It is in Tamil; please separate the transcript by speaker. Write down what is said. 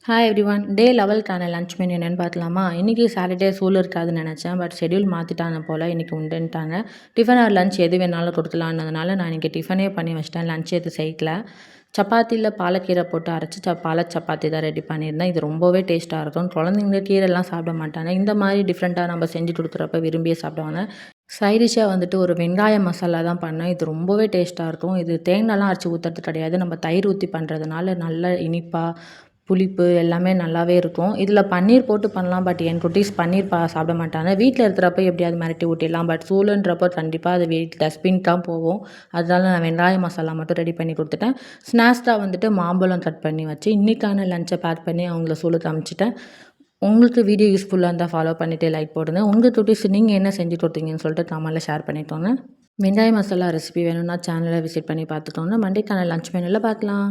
Speaker 1: Hi everyone. டே 11க்கான லஞ்ச் மெனு என்னென்னு பார்க்கலாமா? இன்றைக்கி சாட்டர்டே ஸ்கூல் இருக்காதுன்னு நினச்சேன். பட் ஷெட்யூல் மாற்றிட்டாங்க போல். இன்றைக்கி உண்டுன்ட்டாங்க. டிஃபன் ஆர் லஞ்ச் எது வேணாலும் கொடுக்கலான்னதுனால நான் இன்றைக்கி டிஃபனே பண்ணி வச்சிட்டேன். லஞ்ச் எதுவும் செய்யல. சப்பாத்தியில் பாலக்கீரை போட்டு அரைச்சி பால சப்பாத்தி தான் ரெடி பண்ணியிருந்தேன். இது ரொம்பவே டேஸ்ட்டாக இருக்கும். குழந்தைங்க கீரைலாம் சாப்பிட மாட்டாங்க. இந்த மாதிரி டிஃப்ரெண்ட்டாக நம்ம செஞ்சு கொடுக்குறப்ப விரும்பியே சாப்பிடுவாங்க. சைட் டிஷ்ஷாக வந்துட்டு ஒரு வெங்காய மசாலா தான் பண்ணேன். இது ரொம்பவே டேஸ்ட்டாக இருக்கும். இது தேங்காய்லாம் அரைச்சி ஊற்றுறது கிடையாது. நம்ம தயிர் ஊற்றி பண்ணுறதுனால நல்ல இனிப்பாக புளிப்பு எல்லாமே நல்லாவே இருக்கும். இதில் பன்னீர் போட்டு பண்ணலாம். பட் என் குட்டீஸ் பன்னீர் சாப்பிட மாட்டாங்க. வீட்டில் இருக்கிறப்ப எப்படியாவது மிரட்டி ஊட்டிடலாம். பட் ஸ்கூலுன்றப்போ கண்டிப்பாக அது டஸ்ட்பின் தான் போகும். அதனால நான் வெங்காய மசாலா மட்டும் ரெடி பண்ணி கொடுத்துட்டேன். ஸ்நாக்ஸாக வந்துட்டு மாம்பழம் கட் பண்ணி வச்சு இன்றைக்கான லஞ்சை பேக் பண்ணி அவங்கள ஸ்கூலுக்கு அனுப்பிச்சிட்டேன். உங்களுக்கு வீடியோ யூஸ்ஃபுல்லாக இருந்தால் ஃபாலோ பண்ணிவிட்டு லைக் போடுங்க. உங்கள் குட்டீஸ் நீங்கள் என்ன செஞ்சு கொடுத்தீங்கன்னு சொல்லிட்டு கமெண்ட்டில் ஷேர் பண்ணிக்கோங்க. வெங்காய மசாலா ரெசிபி வேணும்னா சேனலை விசிட் பண்ணி பார்த்துக்கோங்க. மண்டேக்கான லஞ்ச் மெனுவில் பார்க்கலாம்.